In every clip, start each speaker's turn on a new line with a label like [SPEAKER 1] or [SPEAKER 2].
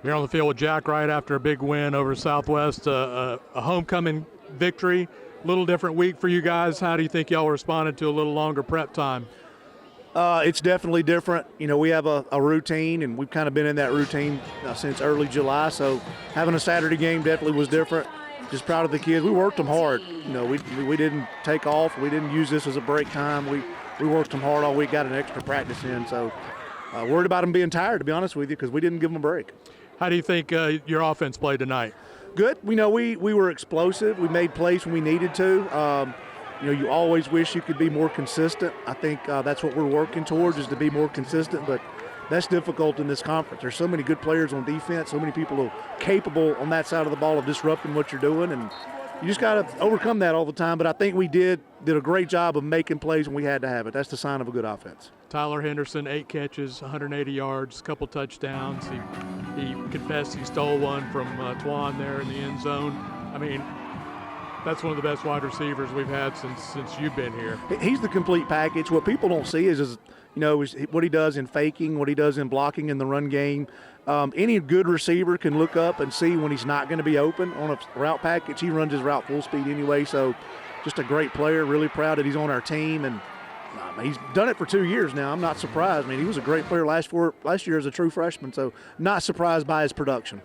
[SPEAKER 1] You're on the field with Jack Wright after a big win over Southwest, a homecoming victory. A little different week for you guys. How do you think y'all responded to a little longer prep time?
[SPEAKER 2] It's definitely different. You know, we have a routine, and we've kind of been in that routine since early July. So having a Saturday game definitely was different. Just proud of the kids. We worked them hard. You know, we didn't take off. We didn't use this as a break time. We worked them hard all week, got an extra practice in. So worried about them being tired, to be honest with you, because we didn't give them a break.
[SPEAKER 1] How do you think your offense played tonight?
[SPEAKER 2] Good. We know we were explosive. We made plays when we needed to. You know, you always wish you could be more consistent. I think that's what we're working towards, is to be more consistent, but that's difficult in this conference. There's so many good players on defense, so many people who are capable on that side of the ball of disrupting what you're doing, and you just got to overcome that all the time. But I think we did a great job of making plays when we had to have it. That's the sign of a good offense.
[SPEAKER 1] Tyler Henderson, 8 catches, 180 yards, a couple touchdowns. He confessed he stole one from Twan there in the end zone. I mean, that's one of the best wide receivers we've had since you've been here.
[SPEAKER 2] He's the complete package. What people don't see is what he does in faking, what he does in blocking in the run game. Any good receiver can look up and see when he's not going to be open on a route package. He runs his route full speed anyway, so just a great player. Really proud that he's on our team, and he's done it for 2 years now. I'm not surprised. I mean, he was a great player last year as a true freshman, so not surprised by his production.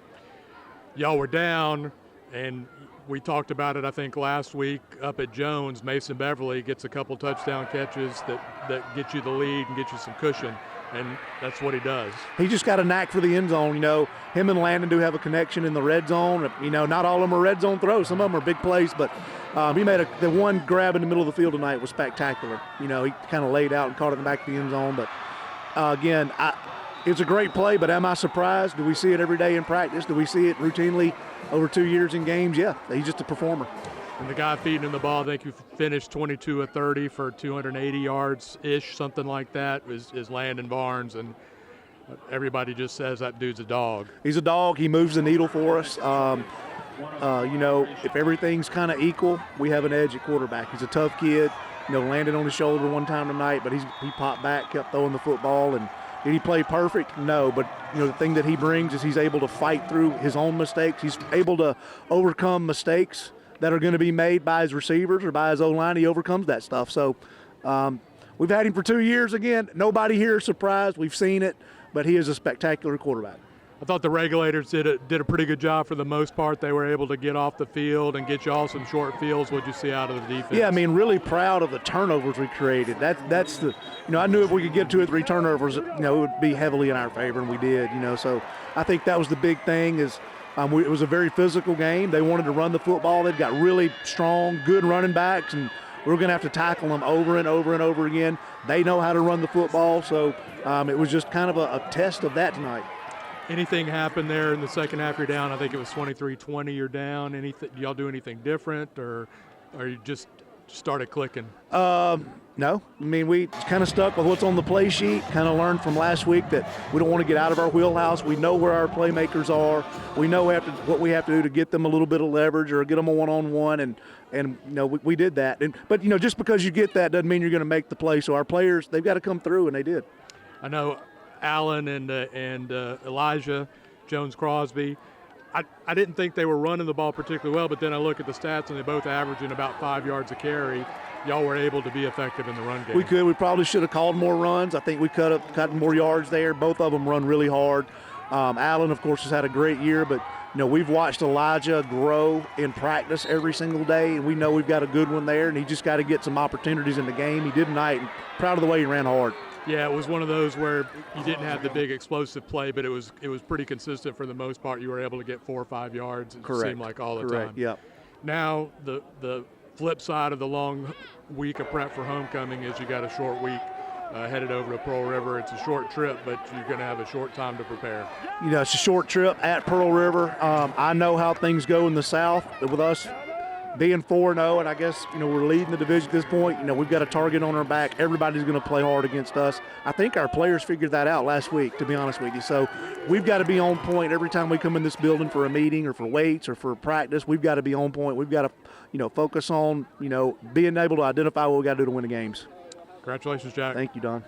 [SPEAKER 1] Y'all were down, and we talked about it, I think, last week up at Jones. Mason Beverly gets a couple touchdown catches that get you the lead and get you some cushion, and that's what he does.
[SPEAKER 2] He just got a knack for the end zone. You know, him and Landon do have a connection in the red zone. You know, not all of them are red zone throws. Some of them are big plays, but he made the one grab in the middle of the field tonight was spectacular. You know, he kind of laid out and caught it in the back of the end zone. But, again, it's a great play, but am I surprised? Do we see it every day in practice? Do we see it routinely over 2 years in games? Yeah, he's just a performer.
[SPEAKER 1] And the guy feeding him the ball, I think you finished 22 of 30 for 280 yards-ish, something like that, is Landon Barnes. And everybody just says that dude's a dog.
[SPEAKER 2] He's a dog. He moves the needle for us. You know, if everything's kind of equal, we have an edge at quarterback. He's a tough kid. You know, landed on his shoulder one time tonight, but he popped back, kept throwing the football. And did he play perfect? No, but you know, the thing that he brings is he's able to fight through his own mistakes. He's able to overcome mistakes that are going to be made by his receivers or by his O-line. He overcomes that stuff. So we've had him for 2 years. Again, nobody here is surprised. We've seen it, but he is a spectacular quarterback.
[SPEAKER 1] I thought the regulators did a pretty good job for the most part. They were able to get off the field and get you all some short fields. What'd you see out of the defense?
[SPEAKER 2] Yeah, I mean, really proud of the turnovers we created. That's the, you know, I knew if we could get 2 or 3 turnovers, you know, it would be heavily in our favor, and we did, you know. So I think that was the big thing is it was a very physical game. They wanted to run the football. They've got really strong, good running backs, and we're going to have to tackle them over and over and over again. They know how to run the football, so it was just kind of a test of that tonight.
[SPEAKER 1] Anything happened there in the second half? You're down. I think it was 23-20. You're down. Anything? Y'all do anything different, or you just started clicking?
[SPEAKER 2] No. I mean, we kind of stuck with what's on the play sheet. Kind of learned from last week that we don't want to get out of our wheelhouse. We know where our playmakers are. We know what we have to do to get them a little bit of leverage or get them a one-on-one, and you know, we did that. But you know, just because you get that doesn't mean you're going to make the play. So our players, they've got to come through, and they did.
[SPEAKER 1] I know Allen and Elijah Jones-Crosby, I didn't think they were running the ball particularly well, but then I look at the stats and they both averaging about 5 yards a carry. Y'all were able to be effective in the run game.
[SPEAKER 2] We could. We probably should have called more runs. I think we cut more yards there. Both of them run really hard. Allen, of course, has had a great year, but you know, we've watched Elijah grow in practice every single day, and we know we've got a good one there, and he just got to get some opportunities in the game. He did tonight, and proud of the way he ran hard.
[SPEAKER 1] Yeah, it was one of those where you didn't have the big explosive play, but it was pretty consistent for the most part. You were able to get 4 or 5 yards. It seemed like all the time.
[SPEAKER 2] Yep.
[SPEAKER 1] Now the flip side of the long week of prep for homecoming is you got a short week headed over to Pearl River. It's a short trip, but you're going to have a short time to prepare.
[SPEAKER 2] You know, it's a short trip at Pearl River. I know how things go in the South with us being 4-0, and I guess, you know, we're leading the division at this point. You know, we've got a target on our back. Everybody's going to play hard against us. I think our players figured that out last week, to be honest with you. So we've got to be on point every time we come in this building for a meeting or for weights or for practice. We've got to be on point. We've got to, you know, focus on, you know, being able to identify what we got to do to win the games.
[SPEAKER 1] Congratulations, Jack.
[SPEAKER 2] Thank you, Don.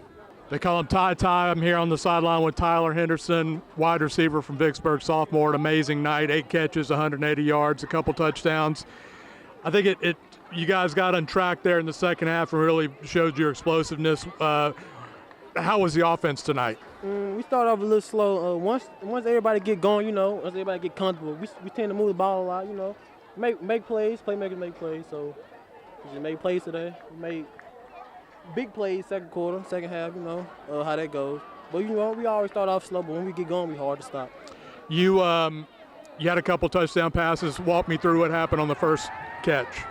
[SPEAKER 1] They call him Ty. I'm here on the sideline with Tyler Henderson, wide receiver from Vicksburg, sophomore. An amazing night, 8 catches, 180 yards, a couple touchdowns. I think you guys got on track there in the second half and really showed your explosiveness. How was the offense tonight?
[SPEAKER 3] We started off a little slow. Once everybody get going, once everybody get comfortable, we tend to move the ball a lot, make plays, playmakers make plays. So we just made plays today. We made big plays second half, how that goes. But, we always start off slow, but when we get going, we hard to stop.
[SPEAKER 1] You had a couple touchdown passes. Walk me through what happened on the first catch.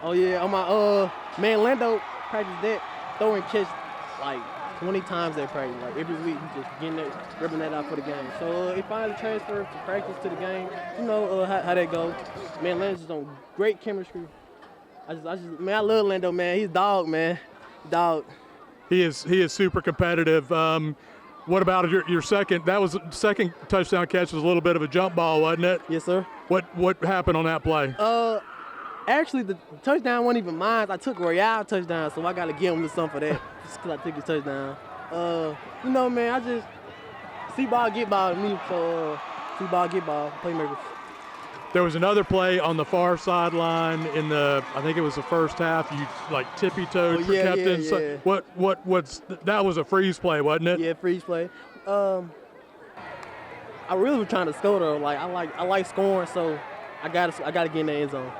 [SPEAKER 3] Oh, yeah, on my man, Lando practiced that, throwing catch like 20 times that practice. Like every week, he just getting that, ripping that out for the game. So it finally transferred to practice to the game. How that goes. Man, Lando's just on great chemistry. I love Lando, man. He's a dog, man. Dog.
[SPEAKER 1] He is super competitive. What about your second? That was the second touchdown catch. Was a little bit of a jump ball, wasn't it?
[SPEAKER 3] Yes, sir.
[SPEAKER 1] What happened on that play?
[SPEAKER 3] Actually, the touchdown wasn't even mine. I took Royale touchdown, so I got to give him something for that, just because I took his touchdown. Man, I just see ball, get ball to me. So see ball, get ball, playmakers.
[SPEAKER 1] There was another play on the far sideline in I think it was the first half. You like tippy-toed for captain.
[SPEAKER 3] Yeah.
[SPEAKER 1] That was a freeze play, wasn't it?
[SPEAKER 3] Yeah, freeze play. I really was trying to score though. Like I like scoring, so I gotta get in the end zone.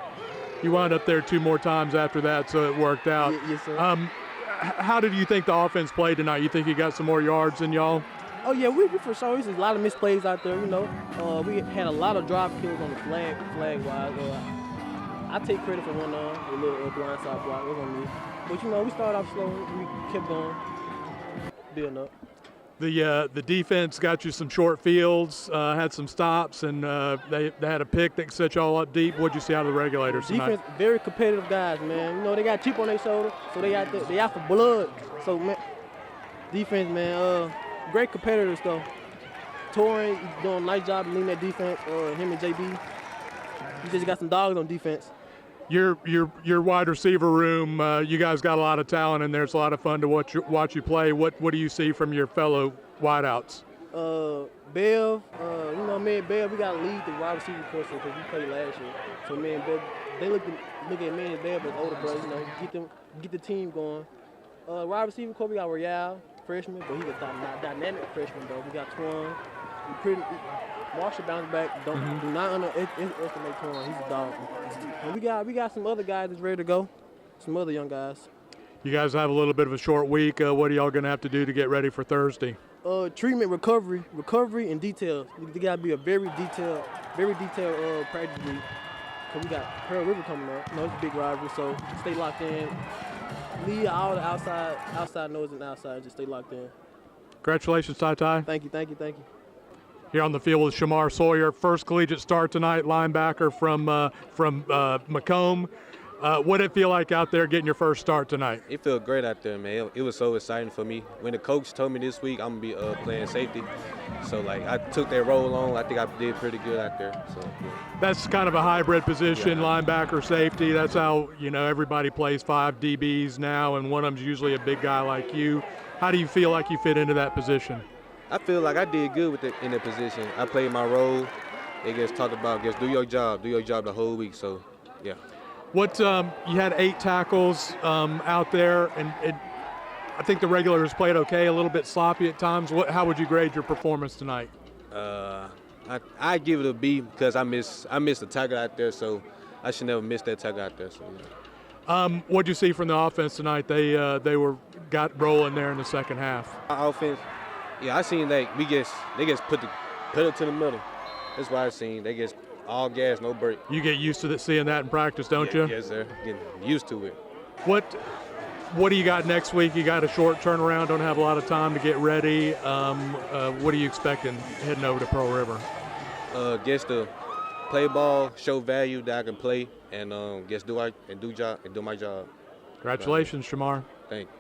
[SPEAKER 1] You wound up there 2 more times after that, so it worked out.
[SPEAKER 3] Yes, sir.
[SPEAKER 1] How did you think the offense played tonight? You think you got some more yards than y'all?
[SPEAKER 3] Oh, yeah, we for sure. There's a lot of missed plays out there, We had a lot of drop kills on the flag-wise. I take credit for one a little blindside block. It was on me. But, we started off slow. We kept going, building up.
[SPEAKER 1] The defense got you some short fields, had some stops, and they had a pick that set y'all up deep. What'd you see out of the regulators tonight?
[SPEAKER 3] Defense, very competitive guys, man. They got a chip on their shoulder, so they out for blood. So, man, defense, man, great competitors, though. Torrin doing a nice job leading that defense, him and JB. You just got some dogs on defense.
[SPEAKER 1] Your wide receiver room, you guys got a lot of talent in there. It's a lot of fun to watch you play. What do you see from your fellow wideouts?
[SPEAKER 3] Bev, me and Bev, we got to lead the wide receiver course because we played last year. So me and Bev, they look at me and Bev as older brothers, get the team going. Wide receiver course, we got Royale, freshman, but he's a dynamic freshman though. We got Twan. Marshall bounce back. Do not underestimate Twan. He's a dog. And we got some other guys that's ready to go. Some other young guys.
[SPEAKER 1] You guys have a little bit of a short week. What are y'all going to have to do to get ready for Thursday?
[SPEAKER 3] Treatment, recovery, and details. They got to be a very detailed practice week. Cause we got Pearl River coming up. It's a big rivalry, so stay locked in. Leave all the outside noise and outside. Just stay locked in.
[SPEAKER 1] Congratulations, Ty.
[SPEAKER 3] Thank you.
[SPEAKER 1] Here on the field with Sha'Mar Sawyer, first collegiate start tonight, linebacker from Macomb. What did it feel like out there getting your first start tonight?
[SPEAKER 4] It felt great out there, man. It was so exciting for me. When the coach told me this week I'm going to be playing safety, so I took that role on. I think I did pretty good out there. So yeah.
[SPEAKER 1] That's kind of a hybrid position, linebacker, safety. That's how, everybody plays 5 DBs now, and one of them's usually a big guy like you. How do you feel like you fit into that position?
[SPEAKER 4] I feel like I did good in that position. I played my role. They just talked about do your job the whole week. So, yeah.
[SPEAKER 1] You had 8 tackles out there, and I think the regulars played okay, a little bit sloppy at times. How would you grade your performance tonight?
[SPEAKER 4] I give it a B because I missed a tackle out there, so I should never miss that tackle out there. So, yeah.
[SPEAKER 1] What'd you see from the offense tonight? They got rolling there in the second half.
[SPEAKER 4] Our offense. Yeah, I seen they just put it to the middle. That's what I seen. They just all gas, no break.
[SPEAKER 1] You get used to seeing that in practice, don't you?
[SPEAKER 4] Yes, sir. Getting used to it.
[SPEAKER 1] What do you got next week? You got a short turnaround, don't have a lot of time to get ready. What are you expecting heading over to Pearl River?
[SPEAKER 4] Just to play ball, show value that I can play, and do my job.
[SPEAKER 1] Congratulations, Sha'Mar.
[SPEAKER 4] Thank you.